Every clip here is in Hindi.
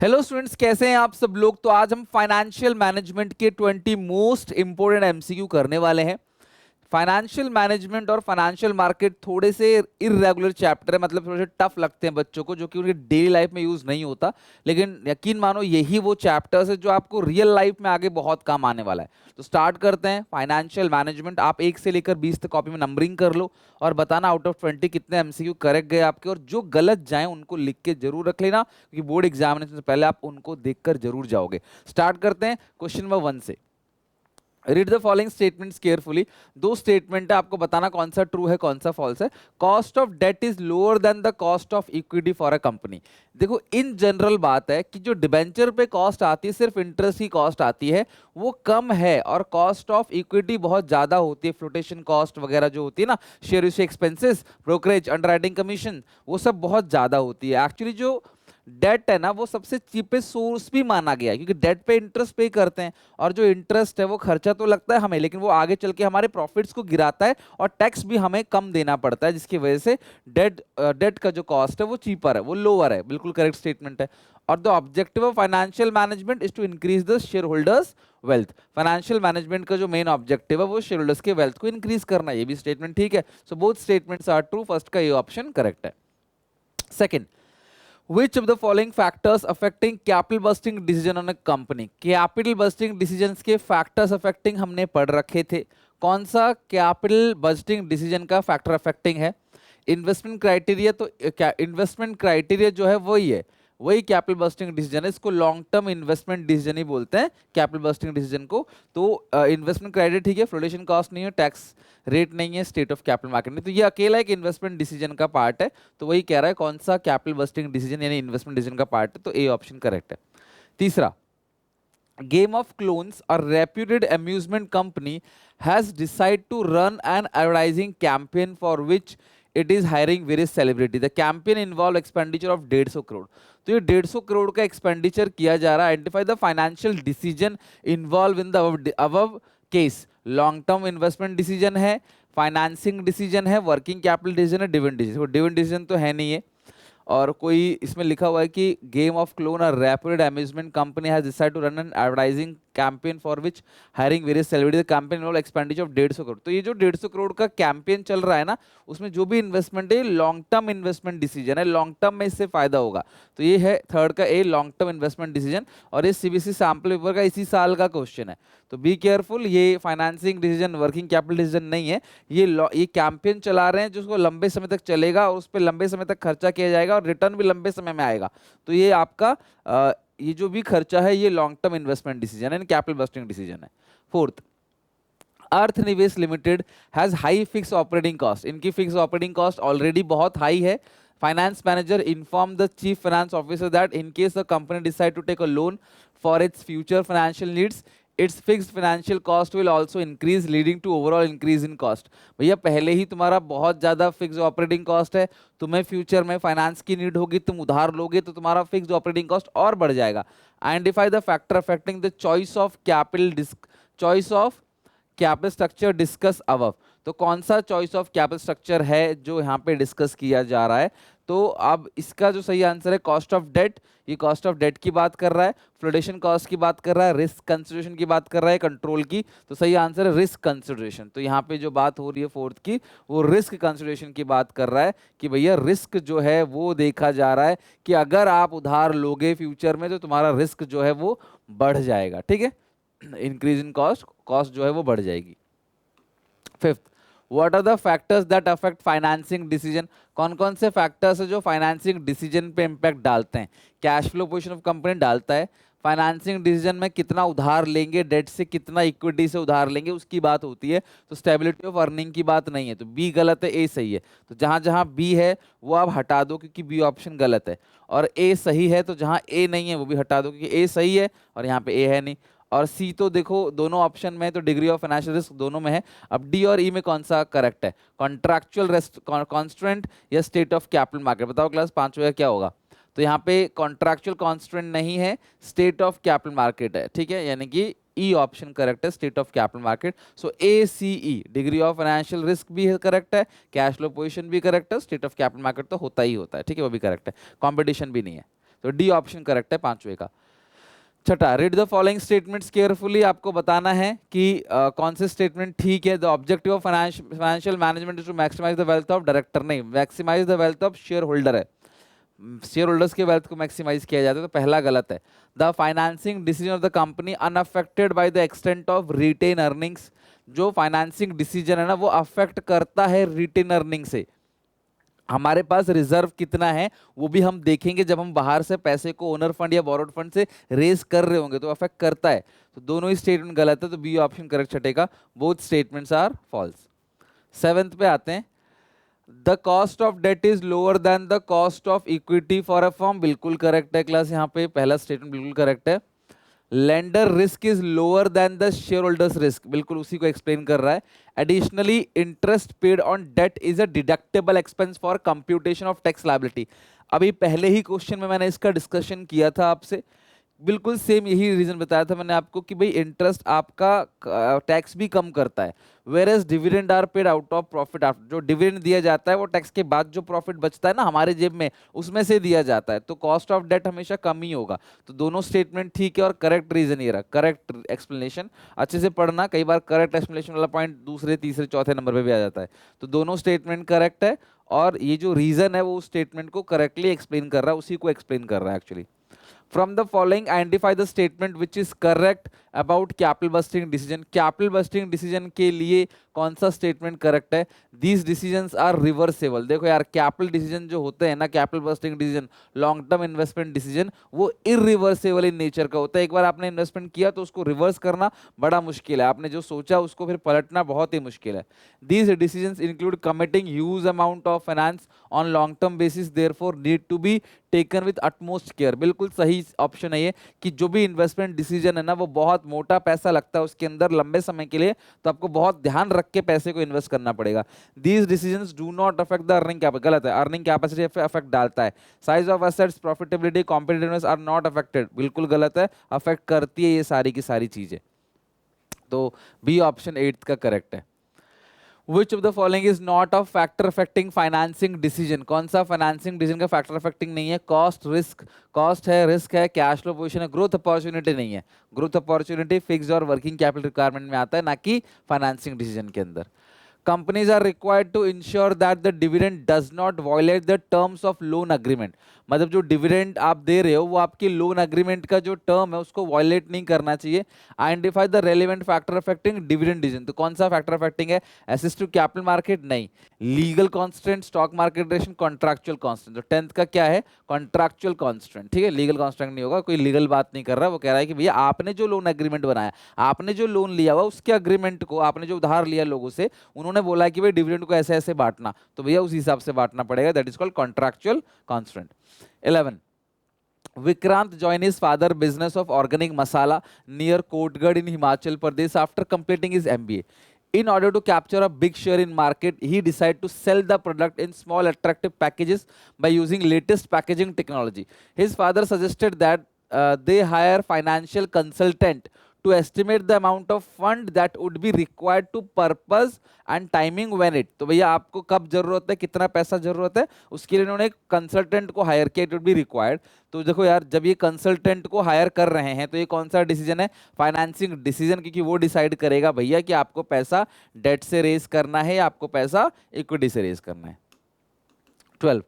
हेलो स्टूडेंट्स, कैसे हैं आप सब लोग। तो आज हम फाइनेंशियल मैनेजमेंट के 20 मोस्ट इंपोर्टेंट एमसीक्यू करने वाले हैं। फाइनेंशियल मैनेजमेंट और फाइनेंशियल मार्केट थोड़े से इरेगुलर चैप्टर है, मतलब थोड़े से टफ लगते हैं बच्चों को, जो कि उनकी डेली लाइफ में यूज नहीं होता। लेकिन यकीन मानो यही वो चैप्टर्स है जो आपको रियल लाइफ में आगे बहुत काम आने वाला है। तो स्टार्ट करते हैं। फाइनेंशियल मैनेजमेंट, आप 1 से लेकर 20 तक कॉपी में नंबरिंग कर लो और बताना आउट ऑफ 20 कितने एमसीक्यू करेक्ट गए आपके, और जो गलत जाए उनको लिख के जरूर रख लेना, क्योंकि बोर्ड एग्जामिनेशन से पहले आप उनको देखकर जरूर जाओगे। स्टार्ट करते हैं क्वेश्चन नंबर 1 से। Read the following statements carefully. दो स्टेटमेंट है, आपको बताना कौन सा ट्रू है कौन सा फॉल्स है। Cost of debt is lower than the cost of equity for a company. देखो, इन जनरल बात है कि जो डिबेंचर पे कॉस्ट आती है, सिर्फ इंटरेस्ट की कॉस्ट आती है, वो कम है, और कॉस्ट ऑफ इक्विटी बहुत ज्यादा होती है। फ्लोटेशन कॉस्ट वगैरह जो होती है ना, share issue expenses, brokerage, underwriting commission, वो सब बहुत ज्यादा होती है। एक्चुअली जो डेट है ना, वो सबसे चीपेस्ट सोर्स भी माना गया है, क्योंकि डेट पे इंटरेस्ट पे करते हैं, और जो इंटरेस्ट है वो खर्चा तो लगता है हमें, लेकिन वो आगे चल के हमारे प्रॉफिट्स को गिराता है, और टैक्स भी हमें कम देना पड़ता है, जिसकी वजह से डेट का जो कॉस्ट है वो चीपर है, वो लोअर है। बिल्कुल करेक्ट स्टेटमेंट है। और the objective of financial management is to increase the share holders wealth. Financial management का जो मेन ऑब्जेक्टिव है वो शेयर होल्डर्स के वेल्थ को इंक्रीज करना है। ये भी स्टेटमेंट ठीक है। So both statements are true. First का ये ऑप्शन करेक्ट है। Second, which of the following factors affecting capital busting decision on a company? capital busting decisions के factors affecting हमने पढ़ रखे थे। कौन सा capital busting decision का factor affecting है? Investment criteria. तो इन्वेस्टमेंट क्राइटेरिया जो है वही है, वही कैपिटल बस्टिंग डिसीजन है। इसको लॉन्ग टर्म इन्वेस्टमेंट डिसीजन ही बोलते हैं, कैपिटल बस्टिंग डिसीजन को। तो इन्वेस्टमेंट क्राइटेरिया ठीक है, फ्लोटेशन कॉस्ट नहीं है, टैक्स रेट नहीं है, स्टेट ऑफ कैपिटल मार्केट नहीं, तो ये अकेला एक इन्वेस्टमेंट डिसीजन का पार्ट है। तो वही कह रहा है कौन सा कैपिटल बस्टिंग डिसीजन यानी इन्वेस्टमेंट डिसीजन का पार्ट है, तो ए ऑप्शन करेक्ट है। तीसरा, Game of Clones, a reputed amusement company, has decided to run an advertising campaign for which it is hiring various celebrity. The campaign involve expenditure of 150 crore. तो ये 150 करोड़ का एक्सपेंडिचर किया जा रहा है। Identify the financial decision involve in the above case. Long term investment decision है, फाइनेंसिंग डिसीजन है, वर्किंग कैपिटल डिसीजन है, डिविडेंड डिसीजन। डिविडेंड डिसीजन तो है नहीं है। और कोई इसमें लिखा हुआ है कि game of clone, a reputed amusement company has decided to run an advertising campaign for which hiring various celebrities. Campaign involve expenditure of 150 crore. तो ये जो 150 करोड़ का कैंपेन चल रहा है ना, उसमें जो भी इन्वेस्टमेंट है लॉन्ग टर्म इन्वेस्टमेंट डिसीजन है, लॉन्ग टर्म में इससे फायदा होगा। तो ये है थर्ड का ए, लॉन्ग टर्म इन्वेस्टमेंट डिसीजन। और ये सीबीएसई सैंपल पेपर का इसी साल का क्वेश्चन है, तो बी केयरफुल। ये financing decision, working capital decision नहीं है। ये कैंपेन चला रहे हैं जिसको लंबे समय तक चलेगा, और उस पर लंबे समय तक खर्चा किया जाएगा, और रिटर्न भी लंबे समय में आएगा। तो ये आपका ये जो भी खर्चा है ये लॉन्ग टर्म इन्वेस्टमेंट डिसीजन है, कैपिटल बस्टिंग डिसीजन है। Fourth, Arth Nivesh limited has high fix operating cost. इनकी फिक्स ऑपरेटिंग कॉस्ट ऑलरेडी बहुत हाई है। Finance manager inform the chief finance officer that in case the company decide to take a loan for its future financial needs, its fixed financial cost will also increase leading to overall increase in cost. भैया पहले ही तुम्हारा बहुत ज्यादा फिक्स ऑपरेटिंग कॉस्ट है, तुम्हें फ्यूचर में फाइनेंस की नीड होगी, तुम उधार लोगे तो तुम्हारा फिक्स ऑपरेटिंग कॉस्ट और बढ़ जाएगा। Identify the factor affecting the choice of capital structure discuss above. तो कौन सा चॉइस ऑफ कैपिटल स्ट्रक्चर है जो यहाँ पे डिस्कस किया जा रहा है? तो अब इसका जो सही आंसर है कॉस्ट ऑफ डेट। ये कॉस्ट ऑफ डेट की बात कर रहा है, फ्लोटेशन कॉस्ट की बात कर रहा है, रिस्क कंसिडरेशन की बात कर रहा है, कंट्रोल की। तो सही आंसर है रिस्क कंसिडरेशन। तो यहाँ पे जो बात हो रही है फोर्थ की, वो रिस्क कंसिडरेशन की बात कर रहा है कि भैया रिस्क जो है वो देखा जा रहा है कि अगर आप उधार लोगे फ्यूचर में तो तुम्हारा रिस्क जो है वो बढ़ जाएगा। ठीक है, इंक्रीज इन कॉस्ट, कॉस्ट जो है वो बढ़ जाएगी। Fifth, what are the factors that affect financing decision. कौन कौन से फैक्टर्स है जो फाइनेंसिंग डिसीजन पे इंपैक्ट डालते हैं? Cash flow position of company डालता है, फाइनेंसिंग डिसीजन में कितना उधार लेंगे, डेट से कितना इक्विटी से उधार लेंगे उसकी बात होती है। तो स्टेबिलिटी ऑफ अर्निंग की बात नहीं है, तो बी गलत है, ए सही है। तो जहां जहां बी है वो आप हटा दो क्योंकि बी ऑप्शन गलत है, और ए सही है, तो जहां ए नहीं है वो भी हटा दो क्योंकि ए सही है और यहाँ पे ए है नहीं। और सी तो देखो दोनों ऑप्शन में है, तो डिग्री ऑफ फाइनेंशियल रिस्क दोनों में है। अब डी और ई में कौन सा करेक्ट है? कॉन्ट्रैक्चुअल कॉन्स्ट्रेंट या स्टेट ऑफ कैपिटल मार्केट? बताओ क्लास, पांचवें का क्या होगा? तो यहाँ पे कॉन्ट्रैक्चुअल कॉन्स्ट्रेंट नहीं है, स्टेट ऑफ कैपिटल मार्केट है। ठीक है, यानी कि ई ऑप्शन करेक्ट है, state of capital market. So A C E, degree of financial risk भी करेक्ट है, कैश फ्लो पोजीशन भी करेक्ट है, स्टेट ऑफ कैपिटल मार्केट तो होता ही होता है। ठीक है, वो भी करेक्ट है, कॉम्पिटिशन भी नहीं है। तो डी ऑप्शन करेक्ट है पांचवे का। छठा, read the following statements carefully, आपको बताना है कि कौन से स्टेटमेंट ठीक है। The objective of financial management is to maximise the wealth of director, नहीं, maximise the wealth of shareholder है, शेयर होल्डर्स के वेल्थ को मैक्सिमाइज किया जाता है, तो पहला गलत है। The financing decision of the company unaffected by the extent of retained earnings, जो फाइनेंसिंग डिसीजन है ना वो अफेक्ट करता है रिटेन अर्निंग से। हमारे पास रिजर्व कितना है वो भी हम देखेंगे जब हम बाहर से पैसे को ओनर फंड या बोरोड फंड से रेज कर रहे होंगे, तो अफेक्ट करता है। तो दोनों ही स्टेटमेंट गलत है, तो बी ऑप्शन करेक्ट छठेगा, both statements are false. Seventh पे आते हैं, the cost of debt is lower than the cost of equity for a firm, बिल्कुल करेक्ट है क्लास, यहाँ पे पहला स्टेटमेंट बिल्कुल करेक्ट है। Lender risk is lower than the share holders risk, बिल्कुल उसी को एक्सप्लेन कर रहा है। Additionally interest paid on debt is a deductible expense for computation of tax liability. अभी पहले ही क्वेश्चन में मैंने इसका डिस्कशन किया था आपसे, बिल्कुल सेम यही रीजन बताया था मैंने आपको कि भाई इंटरेस्ट आपका टैक्स भी कम करता है, whereas dividend are paid out of profit. After, जो डिविडेंड दिया जाता है वो टैक्स के बाद जो प्रॉफिट बचता है ना हमारे जेब में उसमें से दिया जाता है, तो कॉस्ट ऑफ डेट हमेशा कम ही होगा। तो दोनों स्टेटमेंट ठीक है और करेक्ट रीजन ये रहा, करेक्ट एक्सप्लेनेशन। अच्छे से पढ़ना, कई बार करेक्ट एक्सप्लेनेशन वाला पॉइंट दूसरे तीसरे चौथे नंबर पे भी आ जाता है। तो दोनों स्टेटमेंट करेक्ट है और ये जो रीजन है वो उस स्टेटमेंट को करेक्टली एक्सप्लेन कर रहा है, उसी को एक्सप्लेन कर रहा है actually. From the following, identify the statement which is correct about capital busting decision. Capital busting decision के लिए कौन सा स्टेटमेंट करेक्ट है? These decisions are reversible. देखो यार, कैपिटल डिसीजन जो होते हैं ना, capital budgeting decision, long term investment decision, वो इरिवर्सेबल इन नेचर का होता है। एक बार आपने इन्वेस्टमेंट किया तो उसको रिवर्स करना बड़ा मुश्किल है, आपने जो सोचा उसको फिर पलटना बहुत ही मुश्किल है। These decisions include committing huge amount of finance on long term basis, therefore need to be taken with utmost care, बिल्कुल सही ऑप्शन है ये कि जो भी इन्वेस्टमेंट डिसीजन है ना वो बहुत मोटा पैसा लगता है उसके अंदर लंबे समय के लिए, तो आपको बहुत ध्यान रख के पैसे को इन्वेस्ट करना पड़ेगा। These decisions do not affect the earning capacity, गलत है, अर्निंग कैपेसिटी पे अफेक्ट डालता है। Size of assets, profitability, competitiveness are not affected, बिल्कुल गलत है, अफेक्ट करती है ये सारी की सारी चीजें। तो बी ऑप्शन 8 का करेक्ट है। Which of the following is not a factor affecting financing decision? कौन सा फाइनेंसिंग डिसीजन का फैक्टर अफेक्टिंग नहीं है? कॉस्ट, रिस्क, कॉस्ट है, रिस्क है, कैश फ्लो पोजीशन है, ग्रोथ अपॉर्चुनिटी नहीं है। ग्रोथ अपॉर्चुनिटी फिक्स्ड और वर्किंग कैपिटल रिक्वायरमेंट में आता है, ना कि फाइनेंसिंग डिसीजन के अंदर। Companies are required to ensure that the dividend does not violate the terms of loan agreement. मतलब जो डिविडेंड आप दे रहे हो वो आपकी लोन अग्रीमेंट का जो टर्म है उसको वायलेट नहीं करना चाहिए। Identify the relevant factor affecting dividend decision, तो कौन सा फैक्टर अफेक्टिंग है? एक्सेस टू कैपिटल मार्केट नहीं, legal constant, stock market ration, contractual constant. तो 10th का क्या है? कॉन्ट्रैक्चुअल कॉन्स्टेंट, ठीक है, लीगल कॉन्स्टेंट नहीं होगा, कोई लीगल बात नहीं कर रहा, वो कह रहा है कि भैया आपने जो लोन एग्रीमेंट बनाया, आपने जो लोन लिया हुआ उसके अग्रीमेंट को, आपने जो उधार लिया लोगों से, उन्होंने बोला कि भाई डिविडेंड को ऐसे ऐसे बांटना, तो भैया उस हिसाब से बांटना पड़ेगा, that is called contractual constant. 11, Vikrant joined his father business of organic masala near Kotgarh in Himachal Pradesh after completing his MBA. In order to capture a big share in market, he decided to sell the product in small attractive packages by using latest packaging technology. His father suggested that they hire financial consultant to estimate the amount of fund that would be required to purpose and timing when it, तो भैया आपको कब जरूरत है, कितना पैसा जरूरत है, उसके लिए उन्होंने एक कंसल्टेंट को हायर किया, इट वुड बी रिक्वायर्ड। तो देखो यार, जब ये कंसल्टेंट को हायर कर रहे हैं तो ये कौन सा डिसीजन है? फाइनेंसिंग डिसीजन, क्योंकि वो डिसाइड करेगा भैया कि आपको पैसा डेट से रेज करना है या आपको पैसा इक्विटी से रेज करना है। 12,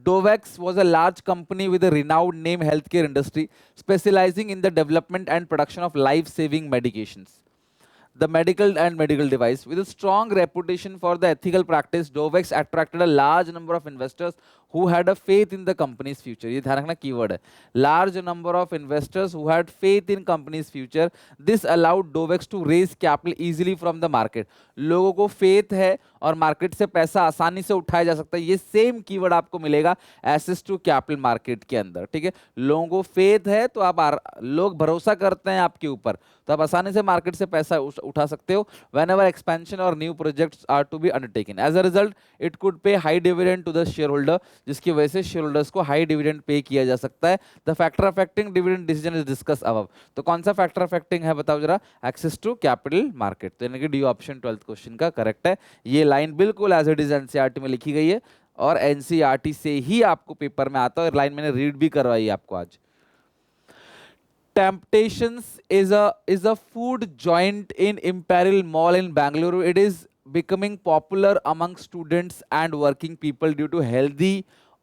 Dovex was a large company with a renowned name healthcare industry, specializing in the development and production of life-saving medications. The medical device. With a strong reputation for the ethical practice, Dovex attracted a large number of investors who had a faith in the company's future. ये ध्यान रखना कीवर्ड है, large number of investors who had faith in company's future. This allowed Dovex to raise capital easily from the market. लोगों को faith है और मार्केट से पैसा आसानी से उठाया जा सकता है, ये सेम कीवर्ड आपको मिलेगा access to capital market के अंदर, ठीक है। लोगों को faith है तो आप लोग भरोसा करते हैं आपके ऊपर, तो आप आसानी से मार्केट से पैसा उठा सकते हो। whenever expansion or new projects are to be undertaken, as a result it could pay high dividend to the shareholder, जिसकी वजह से शेयर होल्डर्स को हाई डिविडेंड पे किया जा सकता है। The factor affecting dividend decision is discuss above, तो कौन सा फैक्टर अफेक्टिंग है बताओ जरा? एक्सेस टू कैपिटल मार्केट, तो यानी कि डी ऑप्शन 12th क्वेश्चन का करेक्ट है। ये लाइन बिल्कुल एज इट इज एनसीईआरटी में लिखी गई है, और एनसीईआरटी से ही आपको पेपर में आता है, और लाइन मैंने रीड भी करवाई आपको आज। Temptations is a food joint in Imperial Mall in Bangalore. It is becoming popular among students and working people due to healthy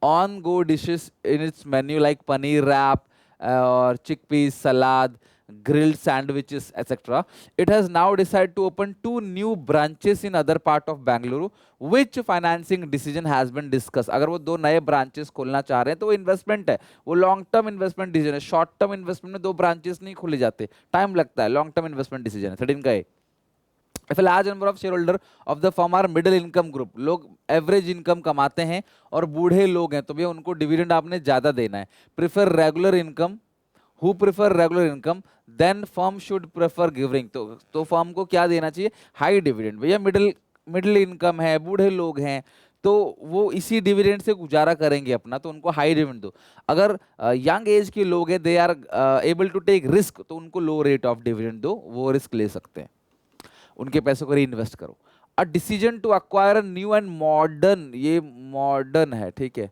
on-go dishes in its menu like paneer wrap or chickpeas salad, grilled sandwiches, etc. It has now decided to open 2 new branches in other part of Bangalore. Which financing decision has been discussed? अगर वो 2 नए ब्रांचेस खोलना चाह रहे हैं तो वो इन्वेस्टमेंट है, वो लॉन्ग टर्म इन्वेस्टमेंट डिसीजन है। शॉर्ट टर्म इन्वेस्टमेंट में 2 ब्रांचेस नहीं खोले जाते, टाइम लगता है। लॉन्ग टर्म इन्वेस्टमेंट डिसीजन है। 13 का है। If a large number of shareholder of the firm are middle income group, लोग एवरेज इनकम कमाते हैं और बूढ़े लोग हैं, तो भैया उनको डिविडेंड आपने ज्यादा देना है। Prefer regular income, who prefer regular income then firm should prefer giving, तो फर्म को क्या देना चाहिए? High dividend. भैया मिडिल मिडिल इनकम है, बूढ़े लोग हैं, तो वो इसी डिविडेंड से गुजारा करेंगे अपना, तो उनको हाई डिविडेंड दो। अगर यंग एज के लोग हैं, they are able to take risk, तो उनको लो रेट ऑफ डिविडेंड दो, वो रिस्क ले सकते हैं, उनके पैसों को री इन्वेस्ट करो। A decision to acquire a new and modern, ये मॉडर्न है, ठीक है,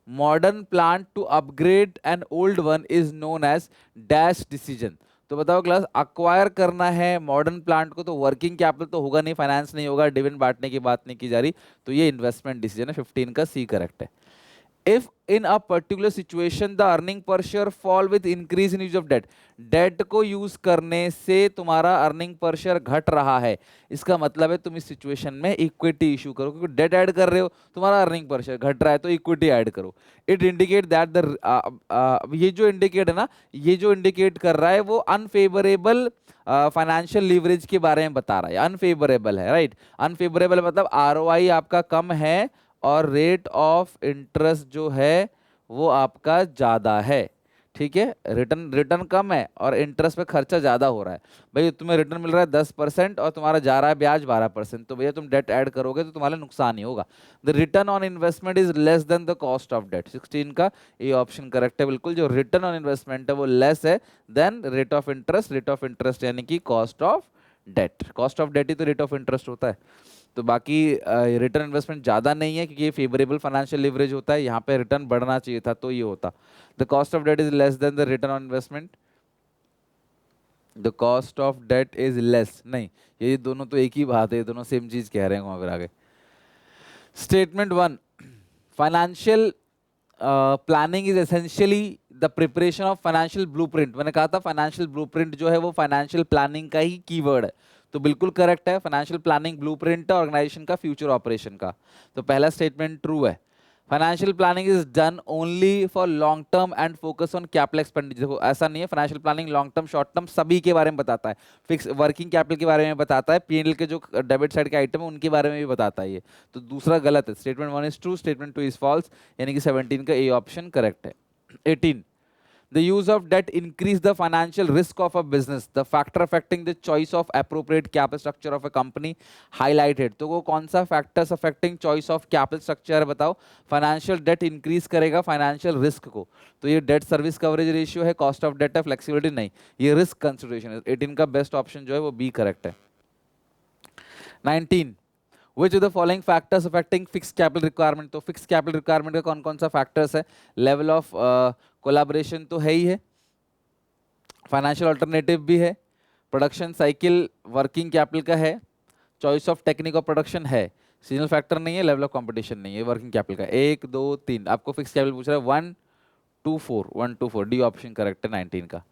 modern plant to upgrade an old one is known as dash decision. तो बताओ क्लास, अक्वायर करना है मॉडर्न प्लांट को, तो वर्किंग कैपिटल तो होगा नहीं, फाइनेंस नहीं होगा, डिविडेंड बांटने की बात नहीं की जा रही, तो ये इन्वेस्टमेंट डिसीजन है। 15 का सी करेक्ट है। If in a particular situation the earning per share fall with increase in use of debt, debt को यूज करने से तुम्हारा अर्निंग पर शेयर घट रहा है, इसका मतलब है तुम इस सिचुएशन में इक्विटी इशू करो, क्योंकि डेट ऐड कर रहे हो, तुम्हारा अर्निंग पर शेयर घट रहा है, तो इक्विटी ऐड करो। इट इंडिकेट दैट द, ये जो इंडिकेट है ना, ये जो इंडिकेट कर रहा है वो अनफेवरेबल फाइनेंशियल लीवरेज के बारे में बता रहा है। अनफेवरेबल है, राइट। अनफेवरेबल मतलब आरओआई आपका कम है और रेट ऑफ इंटरेस्ट जो है वो आपका ज्यादा है, ठीक है। रिटर्न कम है और इंटरेस्ट पे खर्चा ज्यादा हो रहा है। भाई तुम्हें रिटर्न मिल रहा है 10% और तुम्हारा जा रहा है ब्याज 12%, तो भैया तुम डेट ऐड करोगे तो तुम्हारा नुकसान ही होगा। The return on investment is less than the cost of debt. 16 का ये ऑप्शन करेक्ट है बिल्कुल। जो रिटर्न ऑन इन्वेस्टमेंट है वो लेस है than rate of interest. Rate of interest यानी कि cost of debt. Cost of debt ही तो रेट ऑफ इंटरेस्ट होता है। तो बाकी रिटर्न इन्वेस्टमेंट ज़्यादा नहीं है क्योंकि ये फेवरेबल फाइनेंशियल लिवरेज होता है, यहाँ पे रिटर्न बढ़ना चाहिए था तो ये होता। The cost of debt is less than the return on investment. The cost of debt is less, नहीं, ये दोनों तो एक ही बात है, ये दोनों सेम चीज कह रहे हैं वहां पर आगे। Statement 1, financial planning is essentially the preparation of financial blueprint. मैंने कहा था फाइनेंशियल ब्लूप्रिंट जो है वो फाइनेंशियल प्लानिंग का ही कीवर्ड है, तो बिल्कुल करेक्ट है। फाइनेंशियल प्लानिंग ब्लूप्रिंट है ऑर्गेनाइजेशन का फ्यूचर ऑपरेशन का, तो पहला स्टेटमेंट ट्रू है। Financial planning is done only for long term and focus on capital expenditure. देखो ऐसा नहीं है, financial planning long term short term सभी के बारे में बताता है। फिक्स वर्किंग कैपिटल के बारे में बताता है, पीएनएल के जो डेबिट साइड के आइटम है उनके बारे में भी बताता है ये, तो दूसरा गलत है। Statement 1 is true, statement 2 is false, यानी कि 17 का ए ऑप्शन करेक्ट है। 18, the use of debt increase the financial risk of a business. The factor affecting the choice of appropriate capital structure of a company highlighted. तो वो कौन सा factors affecting choice of capital structure है बताओ? Financial debt increase करेगा financial risk को, तो ये debt service coverage ratio है, cost of debt है, flexibility नहीं, ये risk consideration है। 18 का best option जो है वो B correct है। 19, which of the following factors affecting fixed capital requirement? तो fixed capital requirement का कौन कौन सा factors है? Level of कोलैबोरेशन तो है ही है, फाइनेंशियल अल्टरनेटिव भी है, प्रोडक्शन साइकिल वर्किंग कैपिटल का है, choice of technique of production है, सीजनल फैक्टर नहीं है, लेवल ऑफ कंपटीशन नहीं है, वर्किंग कैपिटल का। 1 2 3 आपको फिक्स कैपिटल पूछ रहा है। 1 2 4 1 2 4 डी ऑप्शन करेक्ट है 19 का।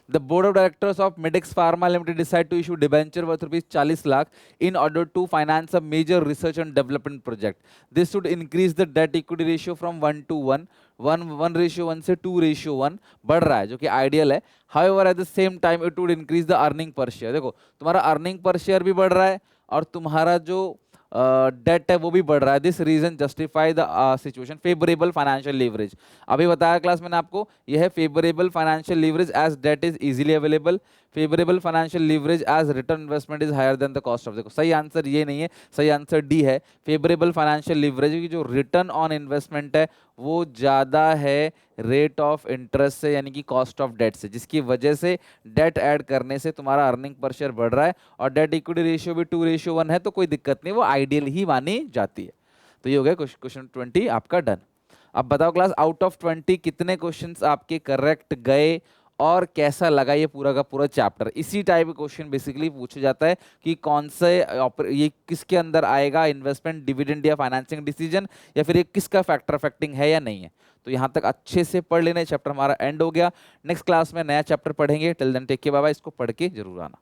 The board of directors of Medix Pharma Limited decide to issue debenture worth rupees 40 lakh in order to finance a major research and development project. This should increase the debt equity ratio from 1 to 1, 1 ratio 1 से 2 ratio 1 बढ़ रहा है जो कि आइडियल है। However, at the same time it would increase the earning per share। देखो तुम्हारा अर्निंग पर शेयर भी बढ़ रहा है और तुम्हारा जो डेट है वो भी बढ़ रहा है। This reason justify the situation favourable financial leverage. अभी बताया क्लास मैंने आपको, यह है favourable financial leverage as debt is easily available, favourable financial leverage as return investment is higher than the cost of. देखो सही आंसर ये नहीं है, सही आंसर डी है। फेवरेबल फाइनेंशियल लीवरेज की जो रिटर्न ऑन इन्वेस्टमेंट है वो ज़्यादा है रेट ऑफ इंटरेस्ट से, यानी कि कॉस्ट ऑफ डेट से, जिसकी वजह से डेट ऐड करने से तुम्हारा अर्निंग पर शेयर बढ़ रहा है और डेट इक्विटी रेशियो भी 2 ratio 1 है, तो कोई दिक्कत नहीं, वो आइडियल ही मानी जाती है। तो ये हो गया क्वेश्चन 20 आपका डन। अब बताओ क्लास, आउट ऑफ 20 कितने क्वेश्चंस आपके करेक्ट गए और कैसा लगा ये पूरा का पूरा चैप्टर। इसी टाइप का क्वेश्चन बेसिकली पूछा जाता है कि कौन से ये किसके अंदर आएगा, इन्वेस्टमेंट, डिविडेंड या फाइनेंसिंग डिसीजन, या फिर ये किसका फैक्टर अफेक्टिंग है या नहीं है। तो यहाँ तक अच्छे से पढ़ लेना, चैप्टर हमारा एंड हो गया। नेक्स्ट क्लास में नया चैप्टर पढ़ेंगे। Till then take care, bye bye. इसको पढ़ के जरूर आना।